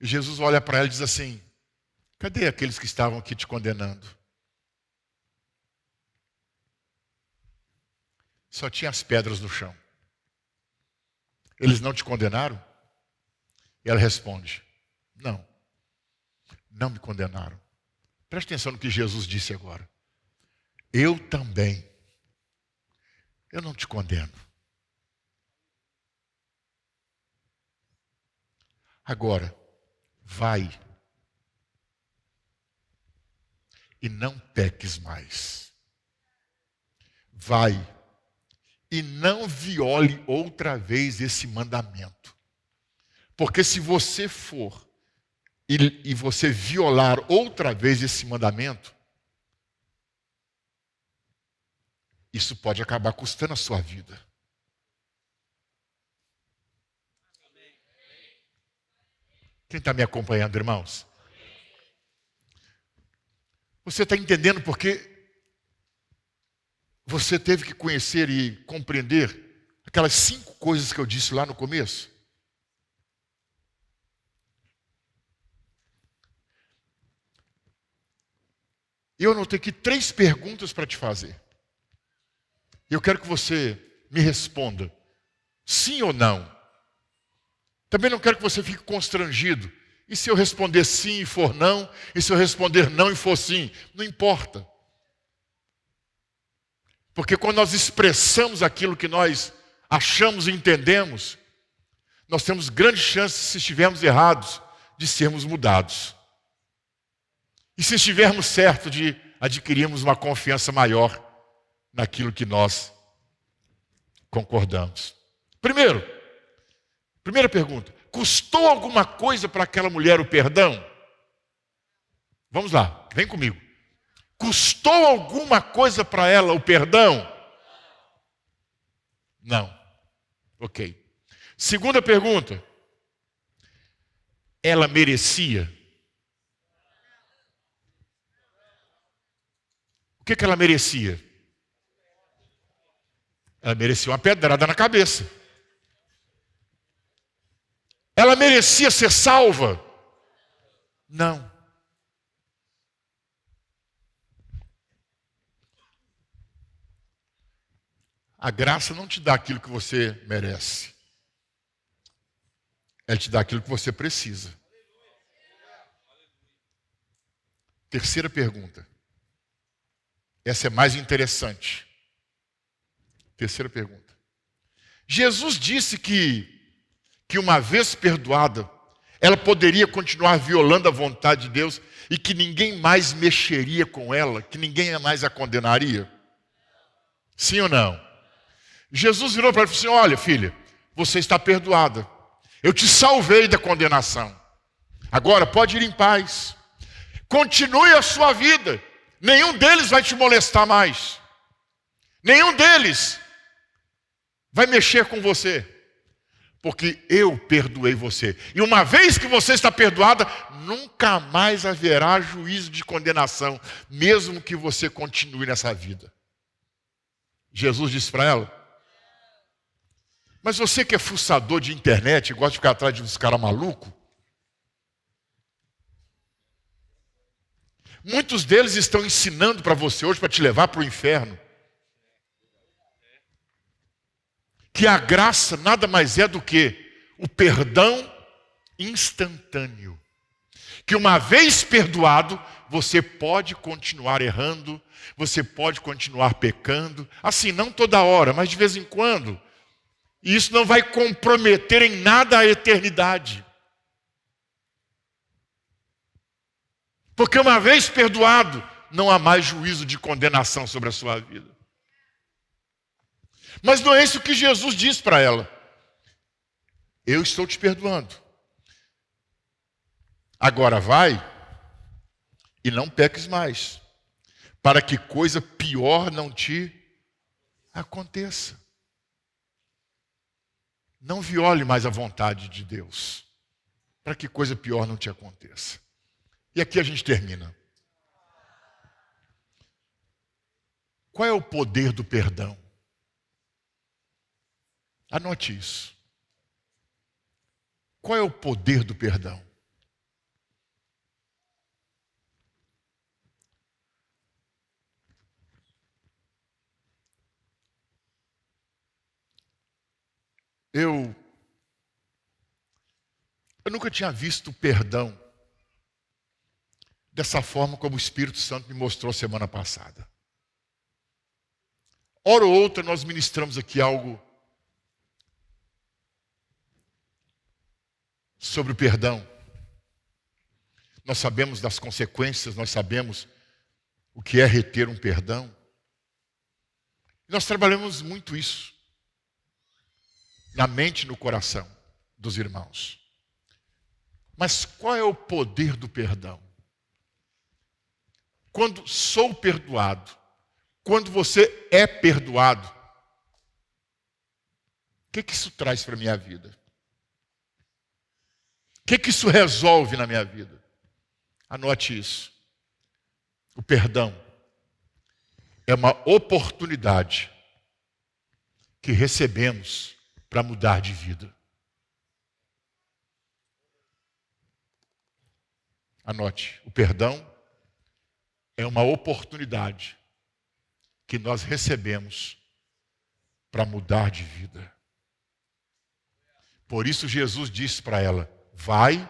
E Jesus olha para ela e diz assim, cadê aqueles que estavam aqui te condenando? Só tinha as pedras no chão. Eles não te condenaram? E ela responde, não, não me condenaram. Preste atenção no que Jesus disse agora. Eu também. Eu não te condeno. Agora, vai e não peques mais. Vai e não viole outra vez esse mandamento. Porque se você for e você violar outra vez esse mandamento, isso pode acabar custando a sua vida. Quem está me acompanhando, irmãos? Você está entendendo porque você teve que conhecer e compreender aquelas 5 coisas que eu disse lá no começo? E eu anotei aqui 3 perguntas para te fazer. Eu quero que você me responda, sim ou não. Também não quero que você fique constrangido. E se eu responder sim e for não? E se eu responder não e for sim? Não importa. Porque quando nós expressamos aquilo que nós achamos e entendemos, nós temos grandes chances, se estivermos errados, de sermos mudados. E se estivermos certos, de adquirirmos uma confiança maior naquilo que nós concordamos. Primeira pergunta. Custou alguma coisa para aquela mulher o perdão? Vamos lá, vem comigo. Custou alguma coisa para ela o perdão? Não. Ok. Segunda pergunta. Ela merecia? O que ela merecia? Ela merecia uma pedrada na cabeça. Ela merecia ser salva? Não. A graça não te dá aquilo que você merece. Ela te dá aquilo que você precisa. Terceira pergunta. Essa é mais interessante. Terceira pergunta. Jesus disse que uma vez perdoada, ela poderia continuar violando a vontade de Deus e que ninguém mais mexeria com ela, que ninguém mais a condenaria? Sim ou não? Jesus virou para ela e falou assim, olha filha, você está perdoada. Eu te salvei da condenação. Agora pode ir em paz. Continue a sua vida. Nenhum deles vai te molestar mais. Nenhum deles vai mexer com você. Porque eu perdoei você. E uma vez que você está perdoada, nunca mais haverá juízo de condenação, mesmo que você continue nessa vida. Jesus disse para ela: mas você que é fuçador de internet, gosta de ficar atrás de uns caras malucos, muitos deles estão ensinando para você hoje, para te levar para o inferno, que a graça nada mais é do que o perdão instantâneo. Que uma vez perdoado, você pode continuar errando, você pode continuar pecando, assim, não toda hora, mas de vez em quando. E isso não vai comprometer em nada a eternidade. Porque uma vez perdoado, não há mais juízo de condenação sobre a sua vida. Mas não é isso que Jesus diz para ela. Eu estou te perdoando. Agora vai e não peques mais, para que coisa pior não te aconteça. Não viole mais a vontade de Deus, para que coisa pior não te aconteça. E aqui a gente termina. Qual é o poder do perdão? Anote isso. Qual é o poder do perdão? Eu nunca tinha visto o perdão dessa forma como o Espírito Santo me mostrou semana passada. Hora ou outra nós ministramos aqui algo sobre o perdão. Nós sabemos das consequências, nós sabemos o que é reter um perdão. Nós trabalhamos muito isso na mente e no coração dos irmãos. Mas qual é o poder do perdão? Quando sou perdoado, quando você é perdoado, o que isso traz para a minha vida? O que isso resolve na minha vida? Anote isso. O perdão é uma oportunidade que recebemos para mudar de vida. Anote, o perdão é uma oportunidade que nós recebemos para mudar de vida. Por isso Jesus disse para ela: vai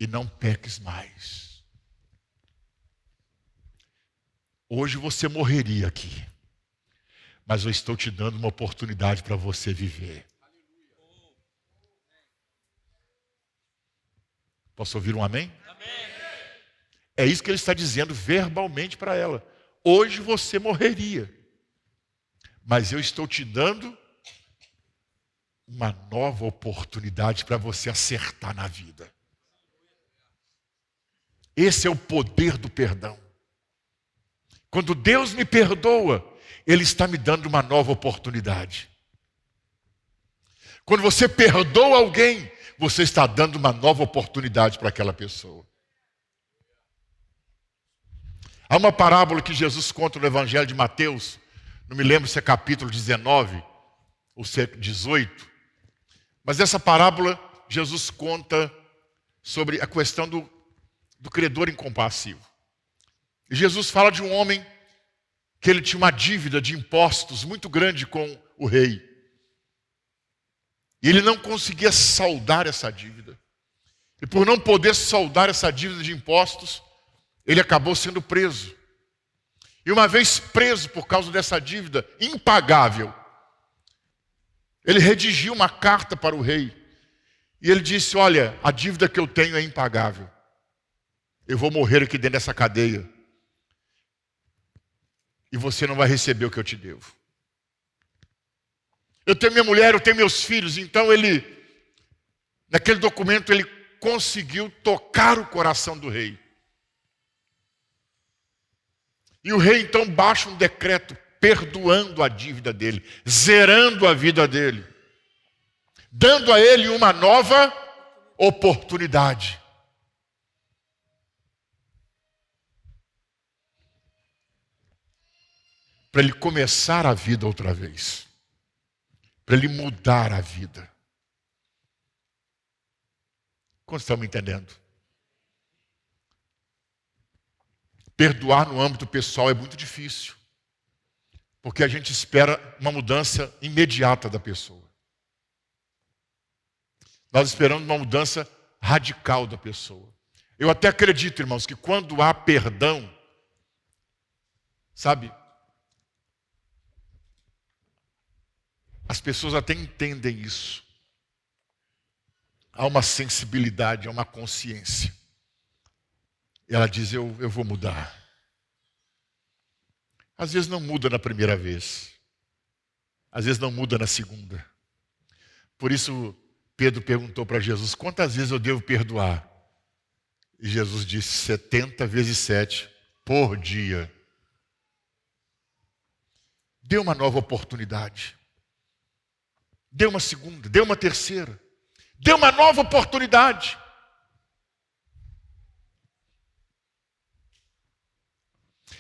e não peques mais. Hoje você morreria aqui, mas eu estou te dando uma oportunidade para você viver. Posso ouvir um amém? Amém. É isso que ele está dizendo verbalmente para ela. Hoje você morreria, mas eu estou te dando uma nova oportunidade para você acertar na vida. Esse é o poder do perdão. Quando Deus me perdoa, Ele está me dando uma nova oportunidade. Quando você perdoa alguém, você está dando uma nova oportunidade para aquela pessoa. Há uma parábola que Jesus conta no Evangelho de Mateus, não me lembro se é capítulo 19 ou se é 18, mas essa parábola Jesus conta sobre a questão do credor incompassivo. E Jesus fala de um homem que ele tinha uma dívida de impostos muito grande com o rei. E ele não conseguia saldar essa dívida. E por não poder saldar essa dívida de impostos, ele acabou sendo preso. E uma vez preso por causa dessa dívida impagável, ele redigiu uma carta para o rei. E ele disse: olha, a dívida que eu tenho é impagável. Eu vou morrer aqui dentro dessa cadeia. E você não vai receber o que eu te devo. Eu tenho minha mulher, eu tenho meus filhos. Então ele, naquele documento, ele conseguiu tocar o coração do rei. E o rei então baixa um decreto perdoando a dívida dele, zerando a vida dele, dando a ele uma nova oportunidade. Para ele começar a vida outra vez. Para ele mudar a vida. Como estamos entendendo? Perdoar no âmbito pessoal é muito difícil. Porque a gente espera uma mudança imediata da pessoa. Nós esperamos uma mudança radical da pessoa. Eu até acredito, irmãos, que quando há perdão, sabe, as pessoas até entendem isso. Há uma sensibilidade, há uma consciência. E ela diz, eu vou mudar. Às vezes não muda na primeira vez. Às vezes não muda na segunda. Por isso, Pedro perguntou para Jesus, quantas vezes eu devo perdoar? E Jesus disse, 70 vezes 7 por dia. Dê uma nova oportunidade. Dê uma segunda, dê uma terceira. Dê uma nova oportunidade.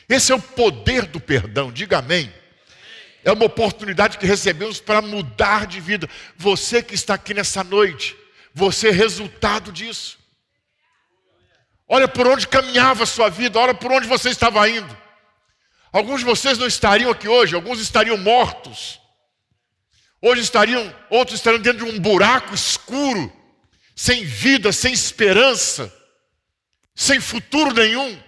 Esse é o poder do perdão, diga amém. É uma oportunidade que recebemos para mudar de vida. Você que está aqui nessa noite, você é resultado disso. Olha por onde caminhava a sua vida, olha por onde você estava indo. Alguns de vocês não estariam aqui hoje, alguns estariam mortos. Outros estariam dentro de um buraco escuro, sem vida, sem esperança, sem futuro nenhum.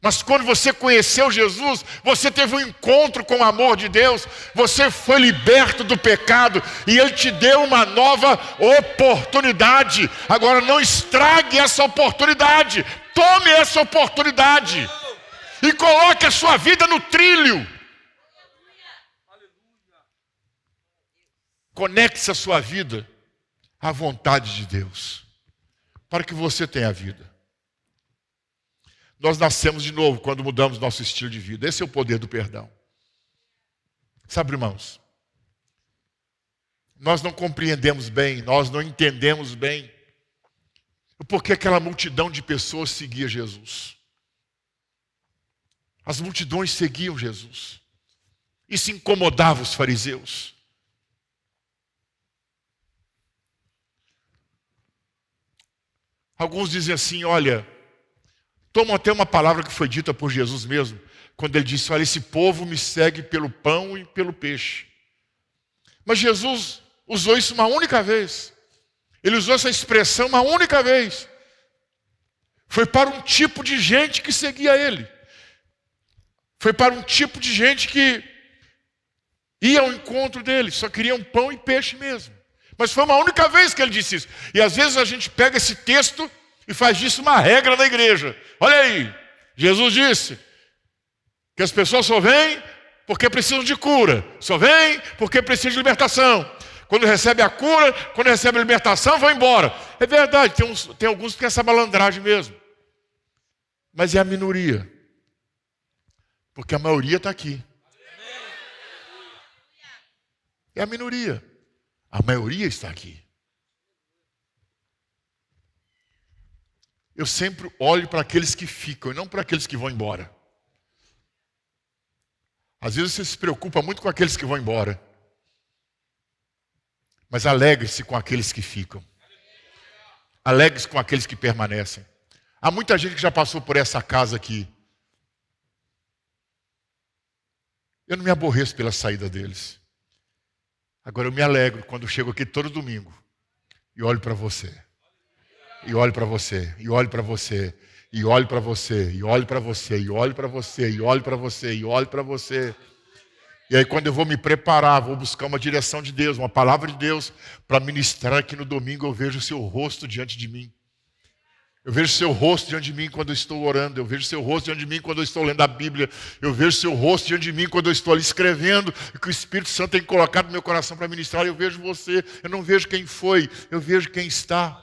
Mas quando você conheceu Jesus, você teve um encontro com o amor de Deus, você foi liberto do pecado e Ele te deu uma nova oportunidade. Agora não estrague essa oportunidade, tome essa oportunidade e coloque a sua vida no trilho. Conecte a sua vida à vontade de Deus, para que você tenha vida. Nós nascemos de novo quando mudamos nosso estilo de vida. Esse é o poder do perdão. Sabe, irmãos, nós não compreendemos bem, nós não entendemos bem o porquê aquela multidão de pessoas seguia Jesus. As multidões seguiam Jesus. Isso incomodava os fariseus. Alguns dizem assim, olha, tomam até uma palavra que foi dita por Jesus mesmo, quando ele disse, olha, esse povo me segue pelo pão e pelo peixe. Mas Jesus usou isso uma única vez. Ele usou essa expressão uma única vez. Foi para um tipo de gente que seguia ele. Foi para um tipo de gente que ia ao encontro dele, só queriam pão e peixe mesmo. Mas foi uma única vez que ele disse isso. E às vezes a gente pega esse texto e faz disso uma regra da igreja. Olha aí, Jesus disse que as pessoas só vêm porque precisam de cura. Só vêm porque precisam de libertação. Quando recebe a cura, quando recebe a libertação, vão embora. É verdade, tem alguns que têm essa malandragem mesmo. Mas é a minoria. Porque a maioria está aqui. É a minoria. A maioria está aqui. Eu sempre olho para aqueles que ficam e não para aqueles que vão embora. Às vezes você se preocupa muito com aqueles que vão embora. Mas alegre-se com aqueles que ficam. Alegre-se com aqueles que permanecem. Há muita gente que já passou por essa casa aqui. Eu não me aborreço pela saída deles. Agora eu me alegro quando eu chego aqui todo domingo e olho para você. E olho para você, e olho para você, e olho para você, e olho para você, e olho para você, e olho para você, e olho para você. E aí quando eu vou me preparar, vou buscar uma direção de Deus, uma palavra de Deus, para ministrar aqui no domingo, eu vejo o seu rosto diante de mim. Eu vejo o seu rosto diante de mim quando eu estou orando, eu vejo o seu rosto diante de mim quando eu estou lendo a Bíblia, eu vejo o seu rosto diante de mim quando eu estou ali escrevendo, e que o Espírito Santo tem colocado no meu coração para ministrar, eu vejo você, eu não vejo quem foi, eu vejo quem está.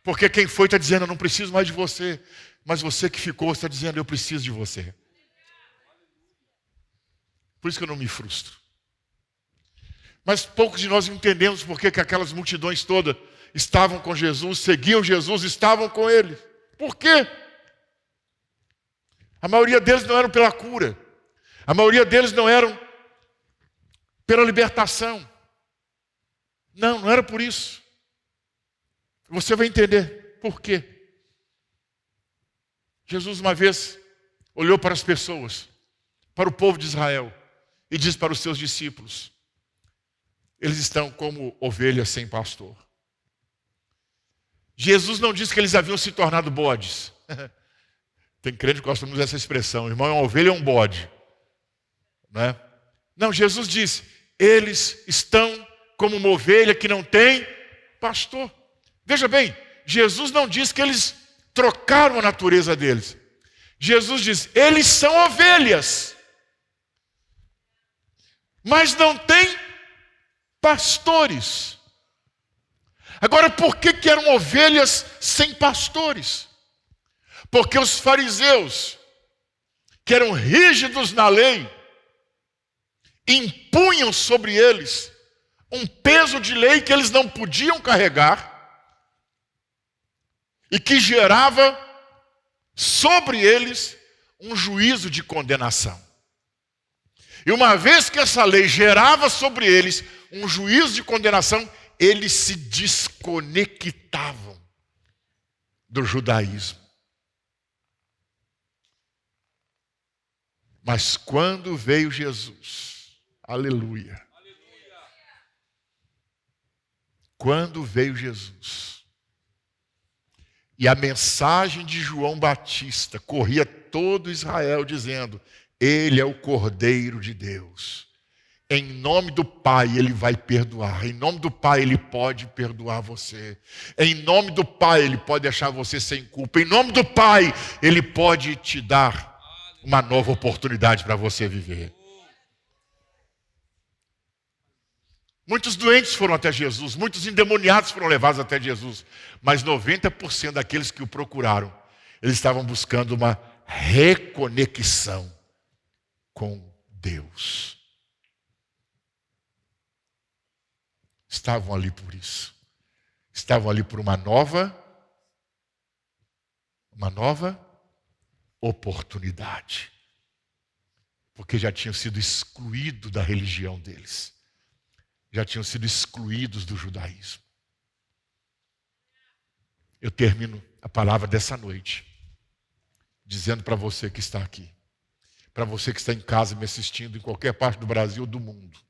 Porque quem foi está dizendo, eu não preciso mais de você. Mas você que ficou está dizendo, eu preciso de você. Por isso que eu não me frustro. Mas poucos de nós entendemos por que aquelas multidões todas estavam com Jesus, seguiam Jesus, estavam com Ele. Por quê? A maioria deles não eram pela cura. A maioria deles não eram pela libertação. Não era por isso. Você vai entender por quê. Jesus uma vez olhou para as pessoas, para o povo de Israel, e disse para os seus discípulos, eles estão como ovelhas sem pastor. Jesus não disse que eles haviam se tornado bodes. Tem crente que gosta muito dessa expressão, irmão, é uma ovelha ou um bode? Não é? Não, Jesus disse, eles estão como uma ovelha que não tem pastor. Veja bem, Jesus não disse que eles trocaram a natureza deles. Jesus diz, eles são ovelhas, mas não têm pastores. Agora, por que eram ovelhas sem pastores? Porque os fariseus, que eram rígidos na lei, impunham sobre eles um peso de lei que eles não podiam carregar e que gerava sobre eles um juízo de condenação. E uma vez que essa lei gerava sobre eles um juízo de condenação, eles se desconectavam do judaísmo. Mas quando veio Jesus, aleluia. Quando veio Jesus, e a mensagem de João Batista corria todo Israel dizendo, ele é o Cordeiro de Deus. Em nome do Pai ele vai perdoar. Em nome do Pai ele pode perdoar você. Em nome do Pai ele pode deixar você sem culpa. Em nome do Pai ele pode te dar uma nova oportunidade para você viver. Muitos doentes foram até Jesus, muitos endemoniados foram levados até Jesus, mas 90% daqueles que o procuraram, eles estavam buscando uma reconexão com Deus. Estavam ali por isso. Estavam ali por uma nova oportunidade. Porque já tinham sido excluídos da religião deles. Já tinham sido excluídos do judaísmo. Eu termino a palavra dessa noite dizendo para você que está aqui, para você que está em casa me assistindo em qualquer parte do Brasil ou do mundo.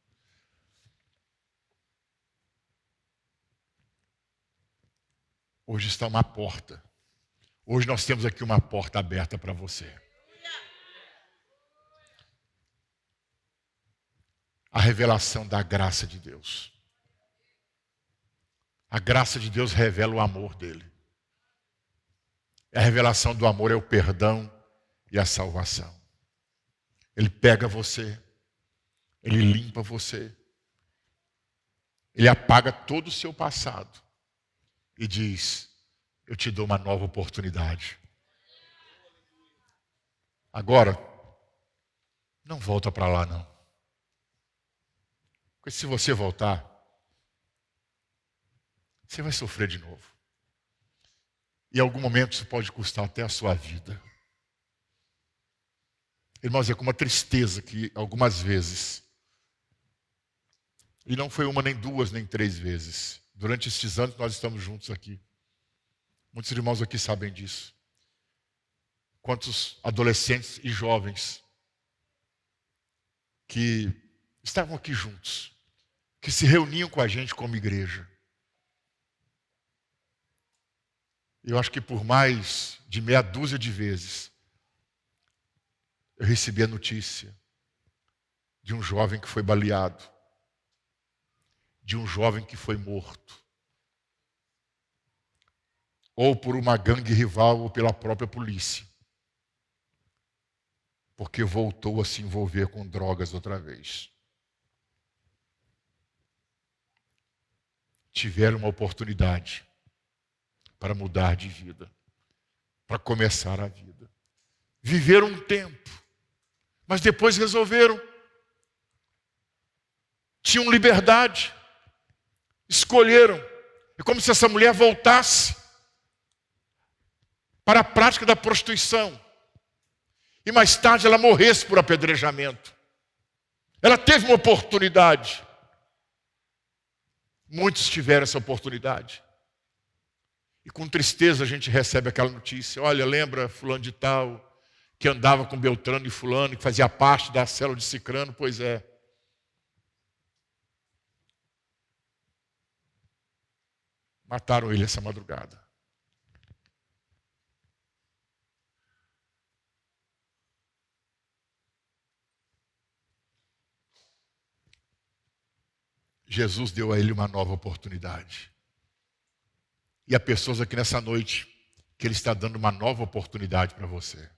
Hoje está uma porta. Hoje nós temos aqui uma porta aberta para você. A revelação da graça de Deus. A graça de Deus revela o amor dele. A revelação do amor é o perdão e a salvação. Ele pega você, ele limpa você, ele apaga todo o seu passado e diz, eu te dou uma nova oportunidade. Agora, não volta para lá não. Porque se você voltar, você vai sofrer de novo. E em algum momento isso pode custar até a sua vida. Irmãos, é com uma tristeza que algumas vezes, e não foi uma, nem duas, nem três vezes, durante estes anos nós estamos juntos aqui. Muitos irmãos aqui sabem disso. Quantos adolescentes e jovens que estavam aqui juntos, que se reuniam com a gente como igreja. Eu acho que por mais de meia dúzia de vezes, eu recebi a notícia de um jovem que foi baleado, de um jovem que foi morto, ou por uma gangue rival ou pela própria polícia, porque voltou a se envolver com drogas outra vez. Tiveram uma oportunidade para mudar de vida. para começar a vida. Viveram um tempo, mas depois resolveram. Tinham liberdade, escolheram. É como se essa mulher voltasse para a prática da prostituição. E mais tarde ela morresse por apedrejamento. Ela teve uma oportunidade. Muitos tiveram essa oportunidade. E com tristeza a gente recebe aquela notícia. Olha, lembra fulano de tal, que andava com Beltrano e fulano, que fazia parte da célula de Cicrano? Pois é. Mataram ele essa madrugada. Jesus deu a ele uma nova oportunidade. E há pessoas aqui nessa noite que Ele está dando uma nova oportunidade para você.